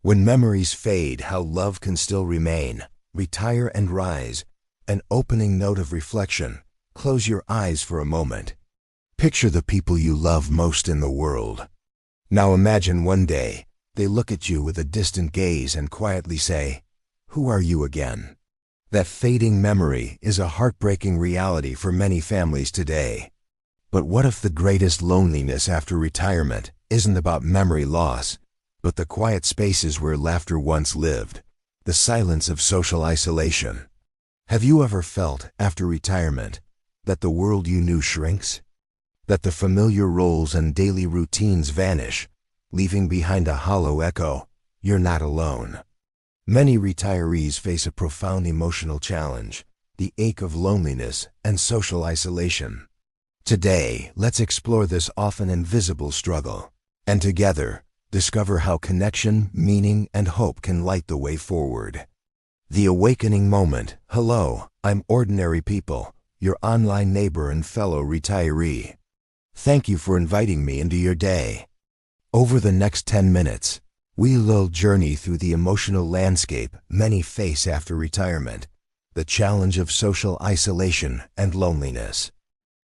When memories fade, how love can still remain. Retire and rise. An opening note of reflection. Close your eyes for a moment. Picture the people you love most in the world. Now imagine one day, they look at you with a distant gaze and quietly say, "Who are you again?" That fading memory is a heartbreaking reality for many families today. But what if the greatest loneliness after retirement isn't about memory loss, but the quiet spaces where laughter once lived, the silence of social isolation? Have you ever felt, after retirement, that the world you knew shrinks? That the familiar roles and daily routines vanish, leaving behind a hollow echo? You're not alone. Many retirees face a profound emotional challenge, the ache of loneliness and social isolation. Today, let's explore this often invisible struggle, and together, discover how connection, meaning, and hope can light the way forward. The awakening moment. Hello, I'm Ordinary People, your online neighbor and fellow retiree. Thank you for inviting me into your day. Over the next 10 minutes, we'll journey through the emotional landscape many face after retirement, the challenge of social isolation and loneliness.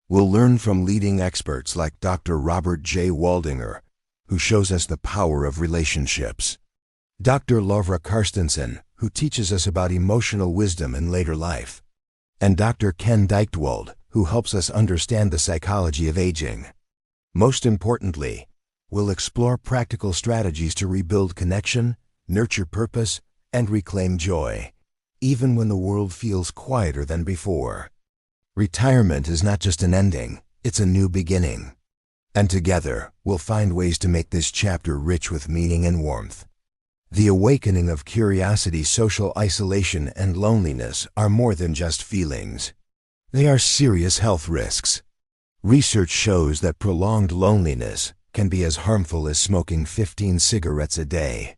We'll learn from leading experts like Dr. Robert J. Waldinger, who shows us the power of relationships, Dr. Carstensen, who teaches us about emotional wisdom in later life, and Dr. Dychtwald, who helps us understand the psychology of aging. Most importantly, we'll explore practical strategies to rebuild connection, nurture purpose, and reclaim joy, even when the world feels quieter than before. Retirement is not just an ending, it's a new beginning. And together, we'll find ways to make this chapter rich with meaning and warmth. The awakening of curiosity. Social isolation and loneliness are more than just feelings. They are serious health risks. Research shows that prolonged loneliness can be as harmful as smoking 15 cigarettes a day.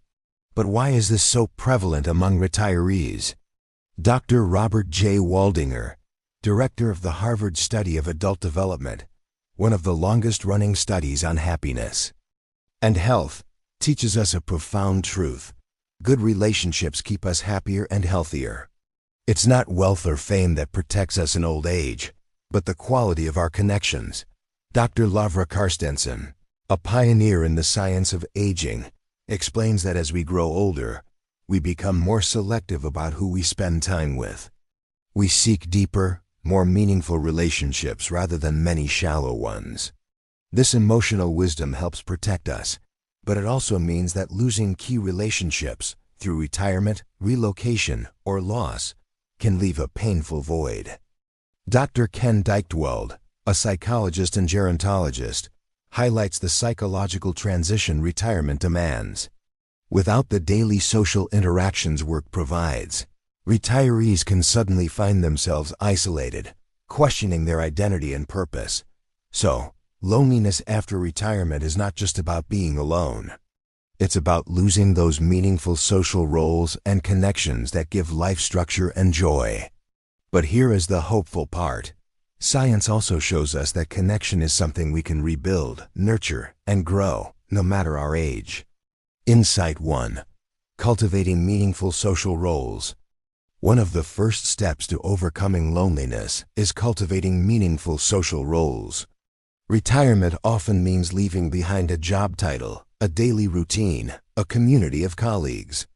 But why is this so prevalent among retirees? Dr. Robert J. Waldinger, director of the Harvard Study of Adult Development, one of the longest-running studies on happiness and health, teaches us a profound truth. Good relationships keep us happier and healthier. It's not wealth or fame that protects us in old age, but the quality of our connections. Dr. Carstensen, a pioneer in the science of aging, explains that as we grow older, we become more selective about who we spend time with. We seek deeper, more meaningful relationships rather than many shallow ones. This emotional wisdom helps protect us, but it also means that losing key relationships through retirement, relocation, or loss can leave a painful void. Dr. Dychtwald, a psychologist and gerontologist, highlights the psychological transition retirement demands. Without the daily social interactions work provides, retirees can suddenly find themselves isolated, questioning their identity and purpose. So, loneliness after retirement is not just about being alone. It's about losing those meaningful social roles and connections that give life structure and joy. But here is the hopeful part. Science also shows us that connection is something we can rebuild, nurture, and grow, no matter our age. Insight 1. Cultivating meaningful social roles. One of the first steps to overcoming loneliness is cultivating meaningful social roles. Retirement often means leaving behind a job title, a daily routine, a community of colleagues.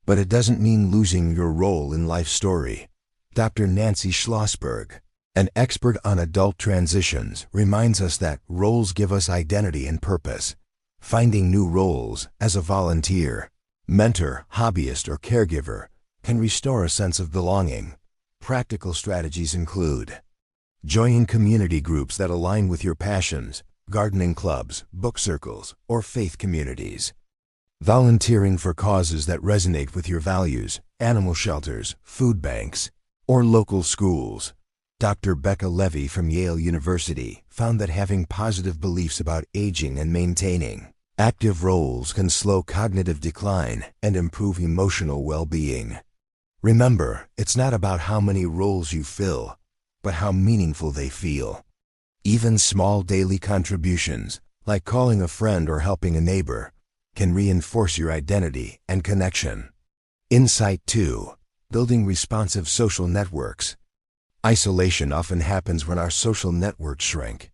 But it doesn't mean losing your role in life's story. Dr. Nancy Schlossberg, an expert on adult transitions, reminds us that roles give us identity and purpose. Finding new roles as a volunteer, mentor, hobbyist, or caregiver can restore a sense of belonging. Practical strategies include joining community groups that align with your passions, gardening clubs, book circles, or faith communities. Volunteering for causes that resonate with your values, animal shelters, food banks, or local schools. Dr. Becca Levy from Yale University found that having positive beliefs about aging and maintaining active roles can slow cognitive decline and improve emotional well-being. Remember, it's not about how many roles you fill, but how meaningful they feel. Even small daily contributions, like calling a friend or helping a neighbor, can reinforce your identity and connection. Insight 2. Building responsive social networks. Isolation often happens when our social networks shrink.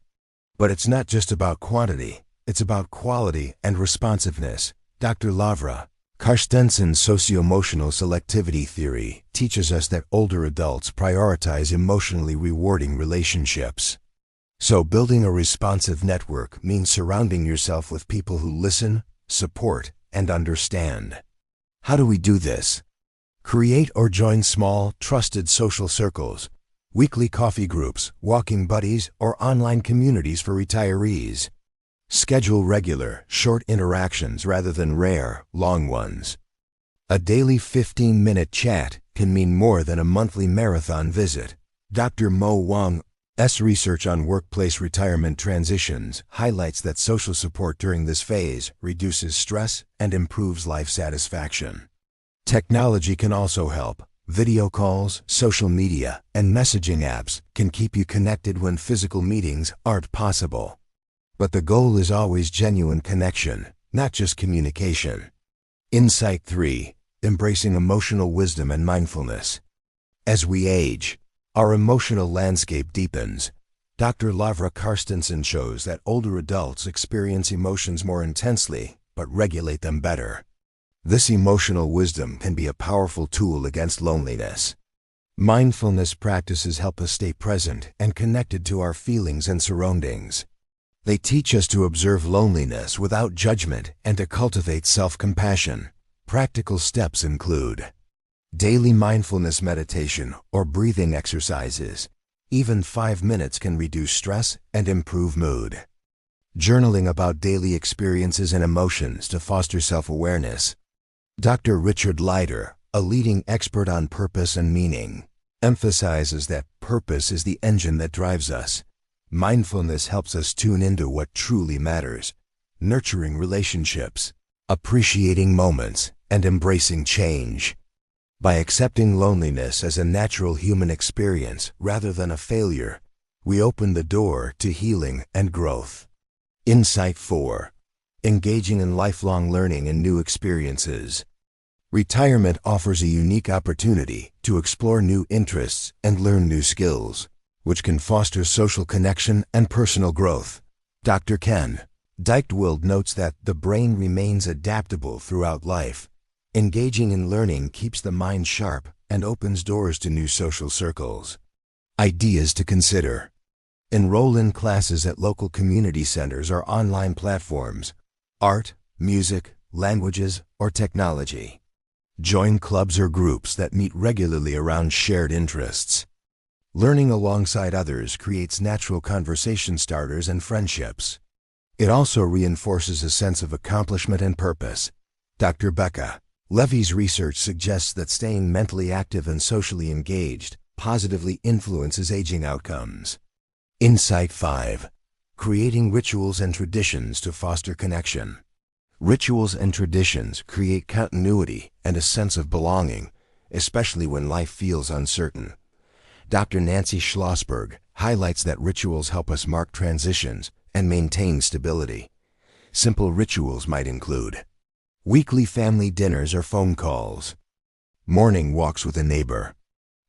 But it's not just about quantity, it's about quality and responsiveness. Dr. Carstensen's socio-emotional selectivity theory teaches us that older adults prioritize emotionally rewarding relationships. So building a responsive network means surrounding yourself with people who listen, support, and understand. How do we do this? Create or join small, trusted social circles, weekly coffee groups, walking buddies, or online communities for retirees. Schedule regular, short interactions rather than rare, long ones. A daily 15-minute chat can mean more than a monthly marathon visit. Dr. Mo Wang's research on workplace retirement transitions highlights that social support during this phase reduces stress and improves life satisfaction. Technology can also help. Video calls, social media, and messaging apps can keep you connected when physical meetings aren't possible. But the goal is always genuine connection, not just communication. Insight 3. Embracing emotional wisdom and mindfulness. As we age, our emotional landscape deepens. Dr. Carstensen shows that older adults experience emotions more intensely, but regulate them better. This emotional wisdom can be a powerful tool against loneliness. Mindfulness practices help us stay present and connected to our feelings and surroundings. They teach us to observe loneliness without judgment and to cultivate self-compassion. Practical steps include daily mindfulness meditation or breathing exercises. Even 5 minutes can reduce stress and improve mood. Journaling about daily experiences and emotions to foster self-awareness. Dr. Richard Leider, a leading expert on purpose and meaning, emphasizes that purpose is the engine that drives us. Mindfulness helps us tune into what truly matters, nurturing relationships, appreciating moments, and embracing change. By accepting loneliness as a natural human experience rather than a failure, we open the door to healing and growth. Insight 4. Engaging in lifelong learning and new experiences. Retirement offers a unique opportunity to explore new interests and learn new skills, which can foster social connection and personal growth. Dr. Dychtwald notes that the brain remains adaptable throughout life. Engaging in learning keeps the mind sharp and opens doors to new social circles. Ideas to consider. Enroll in classes at local community centers or online platforms. Art, music, languages, or technology. Join clubs or groups that meet regularly around shared interests. Learning alongside others creates natural conversation starters and friendships. It also reinforces a sense of accomplishment and purpose. Dr. Becca Levy's research suggests that staying mentally active and socially engaged positively influences aging outcomes. Insight 5. Creating rituals and traditions to foster connection. Rituals and traditions create continuity and a sense of belonging, especially when life feels uncertain. Dr. Nancy Schlossberg highlights that rituals help us mark transitions and maintain stability. Simple rituals might include weekly family dinners or phone calls, morning walks with a neighbor.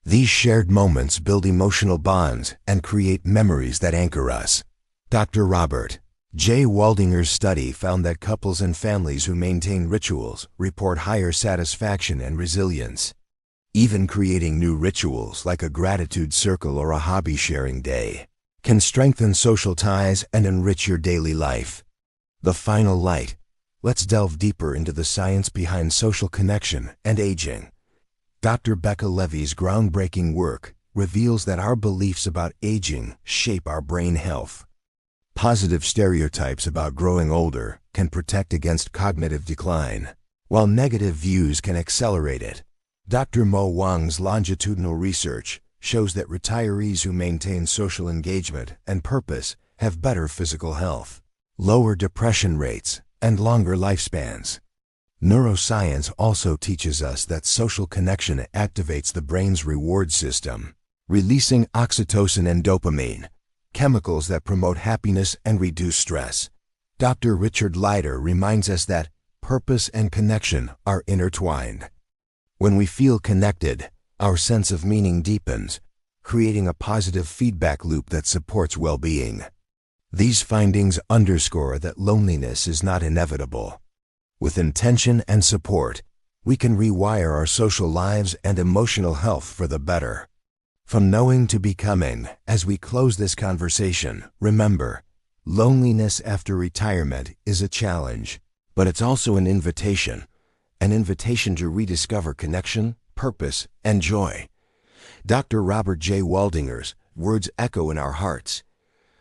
These shared moments build emotional bonds and create memories that anchor us. Dr. Robert J. Waldinger's study found that couples and families who maintain rituals report higher satisfaction and resilience. Even creating new rituals like a gratitude circle or a hobby sharing day can strengthen social ties and enrich your daily life. The final light. Let's delve deeper into the science behind social connection and aging. Dr. Becca Levy's groundbreaking work reveals that our beliefs about aging shape our brain health. Positive stereotypes about growing older can protect against cognitive decline, while negative views can accelerate it. Dr. Mo Wang's longitudinal research shows that retirees who maintain social engagement and purpose have better physical health, lower depression rates, and longer lifespans. Neuroscience also teaches us that social connection activates the brain's reward system, releasing oxytocin and dopamine, chemicals that promote happiness and reduce stress. Dr. Richard Leider reminds us that purpose and connection are intertwined. When we feel connected, our sense of meaning deepens, creating a positive feedback loop that supports well-being. These findings underscore that loneliness is not inevitable. With intention and support, we can rewire our social lives and emotional health for the better. From knowing to becoming, as we close this conversation, remember, loneliness after retirement is a challenge, but it's also an invitation to rediscover connection, purpose, and joy. Dr. Robert J. Waldinger's words echo in our hearts.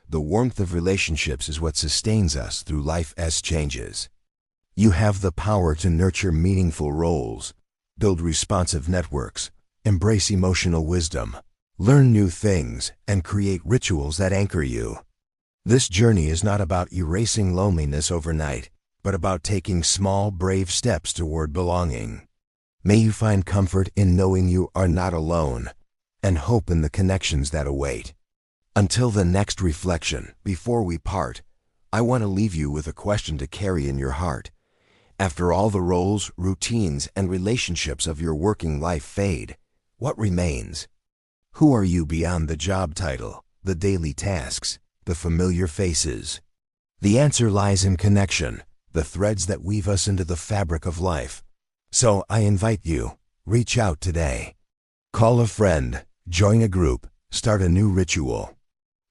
The warmth of relationships is what sustains us through life's changes. You have the power to nurture meaningful roles, build responsive networks, embrace emotional wisdom, learn new things, and create rituals that anchor you. This journey is not about erasing loneliness overnight, but about taking small, brave steps toward belonging. May you find comfort in knowing you are not alone, and hope in the connections that await. Until the next reflection, before we part, I want to leave you with a question to carry in your heart. After all the roles, routines, and relationships of your working life fade, what remains? Who are you beyond the job title, the daily tasks, the familiar faces? The answer lies in connection, the threads that weave us into the fabric of life. So I invite you, reach out today. Call a friend, join a group, start a new ritual.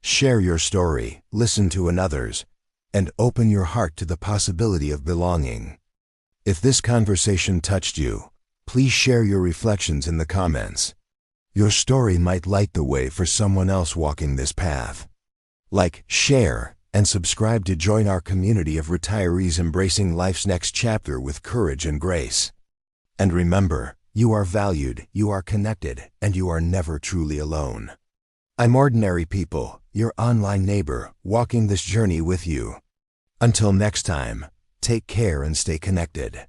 Share your story, listen to another's, and open your heart to the possibility of belonging. If this conversation touched you, please share your reflections in the comments. Your story might light the way for someone else walking this path. Like, share, and subscribe to join our community of retirees embracing life's next chapter with courage and grace. And remember, you are valued, you are connected, and you are never truly alone. I'm Ordinary People, your online neighbor, walking this journey with you. Until next time, take care and stay connected.